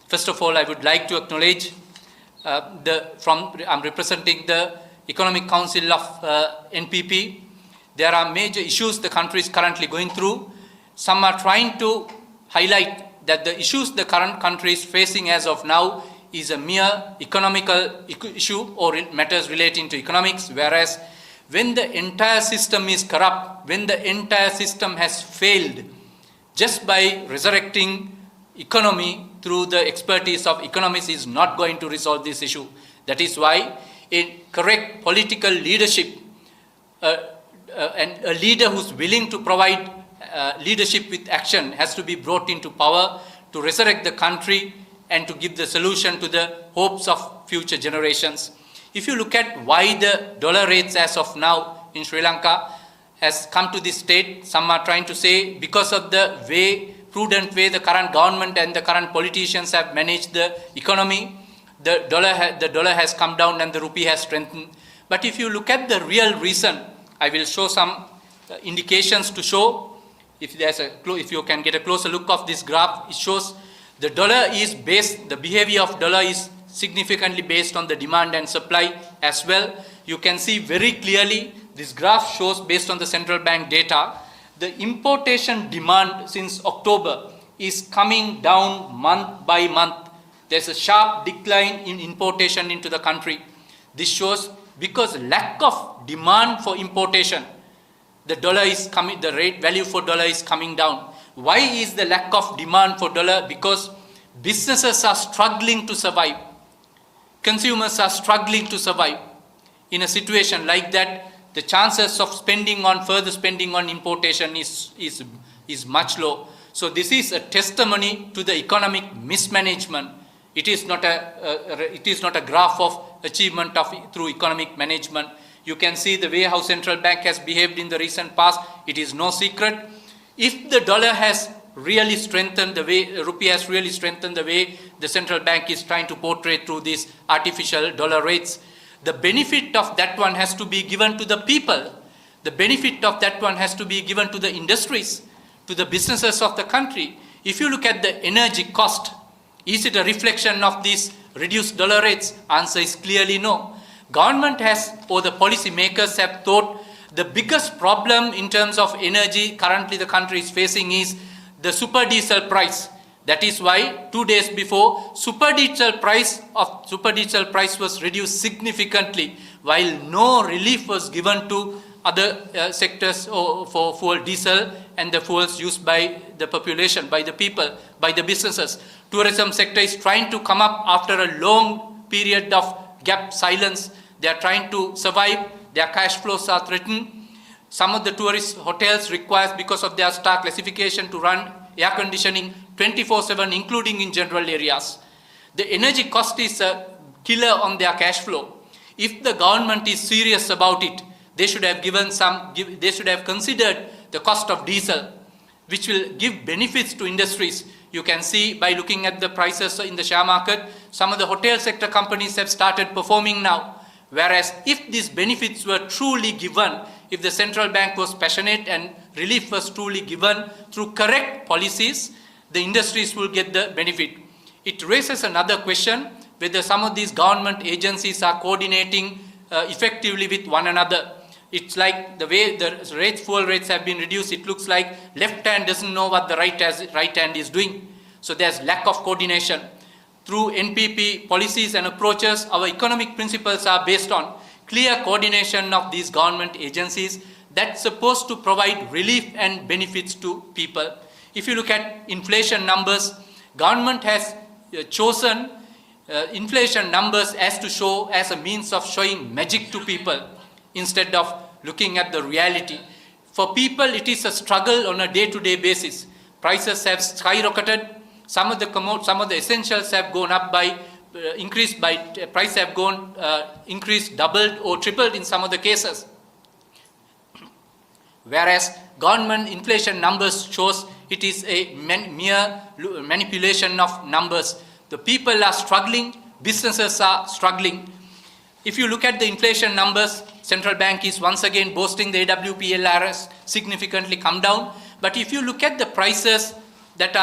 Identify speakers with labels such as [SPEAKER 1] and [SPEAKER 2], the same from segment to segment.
[SPEAKER 1] First of all, I would like to acknowledge I'm representing the Economic Council of NPP. There are major issues the country is currently going through. Some are trying to highlight that the issues the current country is facing as of now is a mere economical issue or matters relating to economics, whereas when the entire system is corrupt, when the entire system has failed, just by resurrecting economy through the expertise of economists is not going to resolve this issue. That is why a correct political leadership and a leader who's willing to provide leadership with action has to be brought into power to resurrect the country and to give the solution to the hopes of future generations. If you look at why the dollar rates as of now in Sri Lanka has come to this state, some are trying to say because of the prudent way the current government and the current politicians have managed the economy, the dollar has come down and the rupee has strengthened. But if you look at the real reason, I will show some indications to show, if you can get a closer look of this graph, it shows the dollar is based, the behavior of dollar is significantly based on the demand and supply as well. You can see very clearly, this graph shows based on the central bank data, the importation demand since October is coming down month by month. There's a sharp decline in importation into the country. This shows because lack of demand for importation, the dollar is coming, the rate value for dollar is coming down. Why is the lack of demand for dollar? Because businesses are struggling to survive. Consumers are struggling to survive. In a situation like that, the chances of further spending on importation is much low. So this is a testimony to the economic mismanagement. It is not a graph of achievement through economic management. You can see the way how central bank has behaved in the recent past. It is no secret. If the dollar has really strengthened the way, rupee has really strengthened the way the central bank is trying to portray through these artificial dollar rates, the benefit of that one has to be given to the people. The benefit of that one has to be given to the industries, to the businesses of the country. If you look at the energy cost, is it a reflection of these reduced dollar rates? Answer is clearly no. Government has, or the policy makers have thought the biggest problem in terms of energy currently the country is facing is the super diesel price. That is why 2 days before, super diesel price was reduced significantly, while no relief was given to other sectors for fuel diesel and the fuels used by the population, by the people, by the businesses. Tourism sector is trying to come up after a long period of gap silence. They are trying to survive. Their cash flows are threatened. Some of the tourist hotels require, because of their star classification, to run air conditioning 24/7, including in general areas. The energy cost is a killer on their cash flow. If the government is serious about it, they should have considered the cost of diesel, which will give benefits to industries. You can see by looking at the prices in the share market, some of the hotel sector companies have started performing now. Whereas if these benefits were truly given, if the central bank was passionate and relief was truly given through correct policies, the industries will get the benefit. It raises another question, whether some of these government agencies are coordinating effectively with one another. It's like the way the fuel rates have been reduced, it looks like left hand doesn't know what the right hand is doing. So there's lack of coordination. Through NPP policies and approaches, our economic principles are based on clear coordination of these government agencies that's supposed to provide relief and benefits to people. If you look at inflation numbers, government has chosen inflation numbers as a means of showing magic to people instead of looking at the reality. For people, it is a struggle on a day-to-day basis. Prices have skyrocketed. Some of the essentials have gone up increased, doubled or tripled in some of the cases. Whereas government inflation numbers shows it is a mere manipulation of numbers. The people are struggling, businesses are struggling. If you look at the inflation numbers, central bank is once again boasting the AWPL has significantly come down. But if you look at the prices that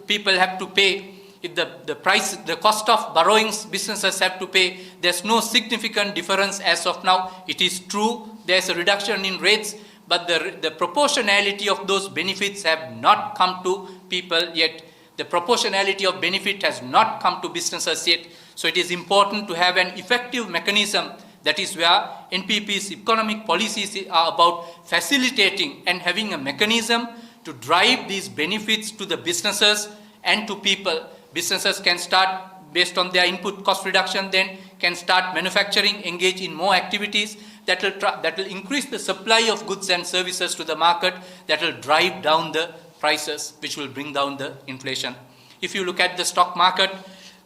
[SPEAKER 1] people have to pay, if the cost of borrowings businesses have to pay, there's no significant difference as of now. It is true there's a reduction in rates, but the proportionality of those benefits have not come to people yet. The proportionality of benefit has not come to businesses yet. So it is important to have an effective mechanism. That is where NPP's economic policies are about facilitating and having a mechanism to drive these benefits to the businesses and to people. Businesses can start based on their input cost reduction, then can start manufacturing, engage in more activities that will increase the supply of goods and services to the market, that will drive down the prices, which will bring down the inflation. If you look at the stock market,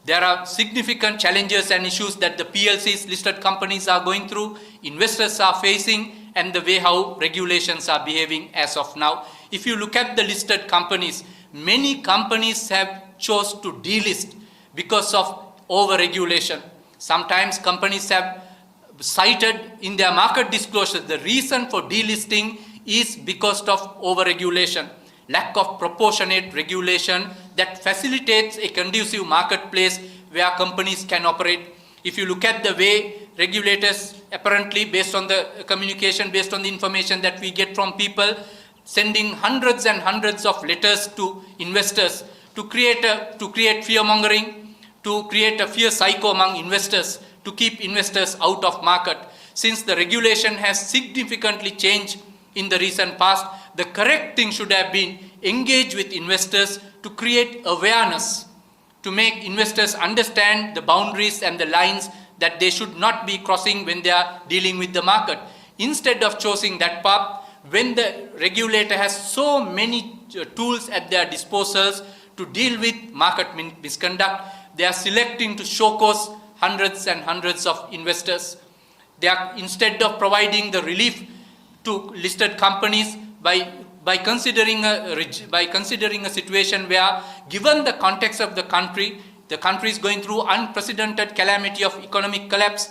[SPEAKER 1] there are significant challenges and issues that the PLCs, listed companies, are going through, investors are facing, and the way how regulations are behaving as of now. If you look at the listed companies, many companies have chose to delist because of over-regulation. Sometimes companies have cited in their market disclosure the reason for delisting is because of over-regulation, lack of proportionate regulation that facilitates a conducive marketplace where companies can operate. If you look at the way regulators, apparently based on the communication, based on the information that we get from people, sending hundreds and hundreds of letters to investors to create fear-mongering, to create a fear psycho among investors, to keep investors out of market. Since the regulation has significantly changed in the recent past, the correct thing should have been engage with investors to create awareness, to make investors understand the boundaries and the lines that they should not be crossing when they are dealing with the market. Instead of choosing that path, when the regulator has so many tools at their disposals to deal with market misconduct, they are selecting to show cause hundreds and hundreds of investors. They are, instead of providing the relief to listed companies by considering a situation where, given the context of the country is going through unprecedented calamity of economic collapse,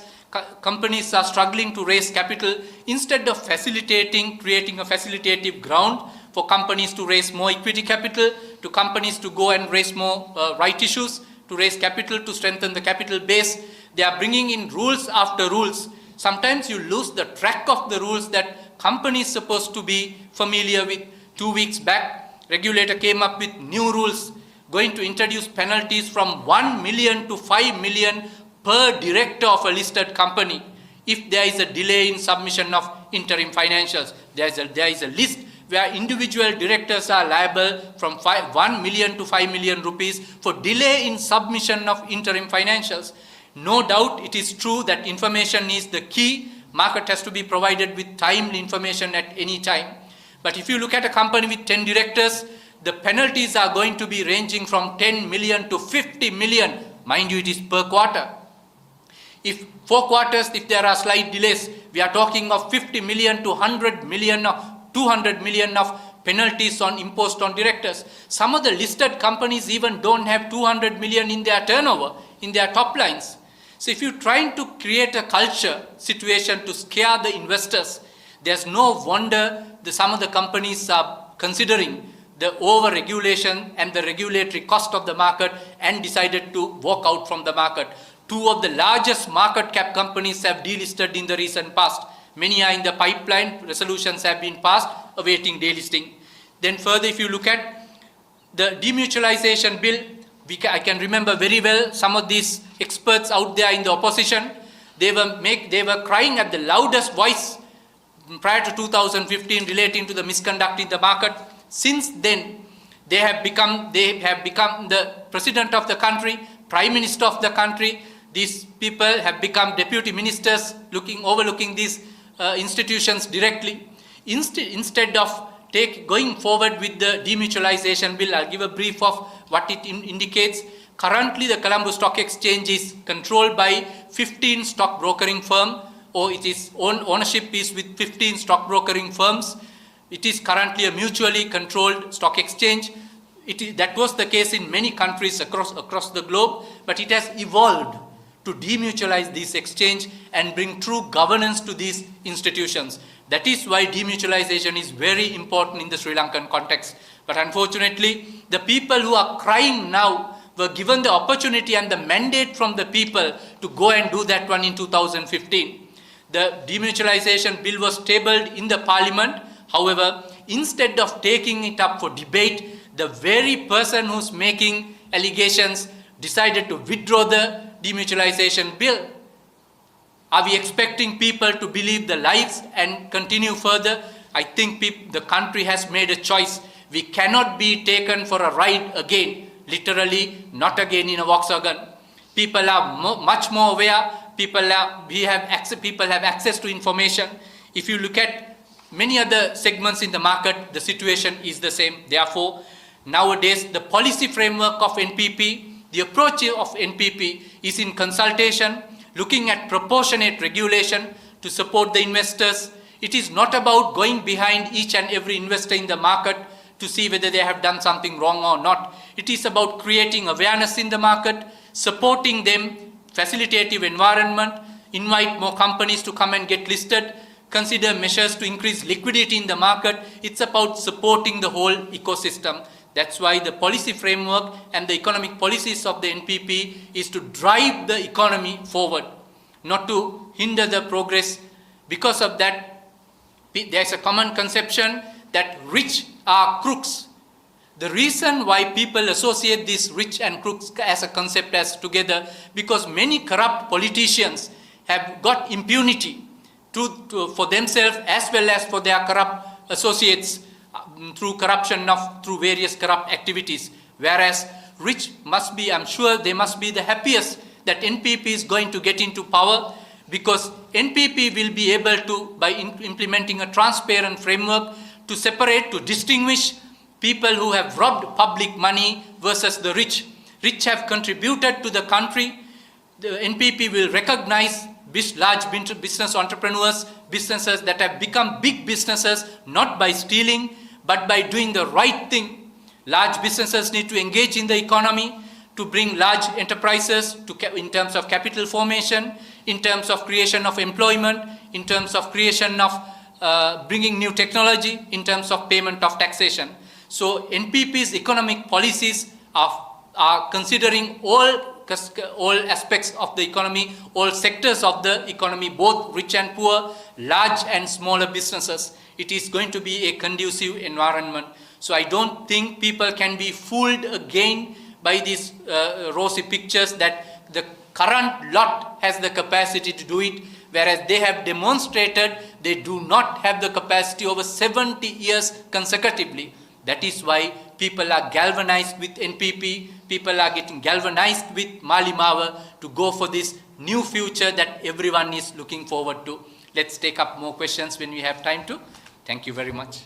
[SPEAKER 1] companies are struggling to raise capital. Instead of creating a facilitative ground for companies to raise more equity capital, to companies to go and raise more right issues, to raise capital, to strengthen the capital base, they are bringing in rules after rules. Sometimes you lose the track of the rules that companies supposed to be familiar with. 2 weeks back, regulator came up with new rules, going to introduce penalties from 1 million to 5 million per director of a listed company if there is a delay in submission of interim financials. There is a list where individual directors are liable from 1 million to 5 million rupees for delay in submission of interim financials. No doubt it is true that information is the key. Market has to be provided with timely information at any time. But if you look at a company with 10 directors, the penalties are going to be ranging from 10 million to 50 million. Mind you, it is per quarter. If 4 quarters, if there are slight delays, we are talking of 50 million to 100 million or 200 million of penalties imposed on directors. Some of the listed companies even don't have 200 million in their turnover, in their top lines. So if you're trying to create a culture situation to scare the investors, there's no wonder that some of the companies are considering the over-regulation and the regulatory cost of the market and decided to walk out from the market. 2 of the largest market cap companies have delisted in the recent past. Many are in the pipeline. Resolutions have been passed, awaiting delisting. Then further, if you look at the demutualization bill, I can remember very well some of these experts out there in the opposition. They were crying at the loudest voice prior to 2015 relating to the misconduct in the market. Since then, they have become the president of the country, prime minister of the country. These people have become deputy ministers, overlooking these institutions directly. Instead of going forward with the demutualization bill, I'll give a brief of what it indicates. Currently, the Colombo Stock Exchange is controlled by 15 stock brokering firms, or its own ownership is with 15 stock brokering firms. It is currently a mutually controlled stock exchange. That was the case in many countries across the globe, but it has evolved to demutualize this exchange and bring true governance to these institutions. That is why demutualization is very important in the Sri Lankan context. But unfortunately, the people who are crying now were given the opportunity and the mandate from the people to go and do that one in 2015. The demutualization bill was tabled in the parliament. However, instead of taking it up for debate, the very person who's making allegations decided to withdraw the demutualization bill. Are we expecting people to believe the lies and continue further? I think the country has made a choice. We cannot be taken for a ride again, literally, not again in a Volkswagen. People are much more aware. People have access to information. If you look at many other segments in the market, the situation is the same. Therefore, nowadays, the policy framework of NPP, the approach of NPP is in consultation, looking at proportionate regulation to support the investors. It is not about going behind each and every investor in the market to see whether they have done something wrong or not. It is about creating awareness in the market, supporting them, facilitative environment, invite more companies to come and get listed, consider measures to increase liquidity in the market. It's about supporting the whole ecosystem. That's why the policy framework and the economic policies of the NPP is to drive the economy forward, not to hinder the progress. Because of that, there's a common conception that rich are crooks. The reason why people associate this rich and crooks as a concept as together, because many corrupt politicians have got impunity for themselves as well as for their corrupt associates through corruption through various corrupt activities. Whereas rich must be, I'm sure they must be the happiest that NPP is going to get into power, because NPP will be able to, by implementing a transparent framework, to separate, to distinguish people who have robbed public money versus the rich. Rich have contributed to the country. The NPP will recognize large business entrepreneurs, businesses that have become big businesses, not by stealing, but by doing the right thing. Large businesses need to engage in the economy to bring large enterprises in terms of capital formation, in terms of creation of employment, in terms of creation of bringing new technology, in terms of payment of taxation. So NPP's economic policies are considering all aspects of the economy, all sectors of the economy, both rich and poor, large and smaller businesses. It is going to be a conducive environment. So I don't think people can be fooled again by these rosy pictures that the current lot has the capacity to do it, whereas they have demonstrated they do not have the capacity over 70 years consecutively. That is why people are galvanized with NPP, people are getting galvanized with Mali Mawa to go for this new future that everyone is looking forward to. Let's take up more questions when we have time to. Thank you very much.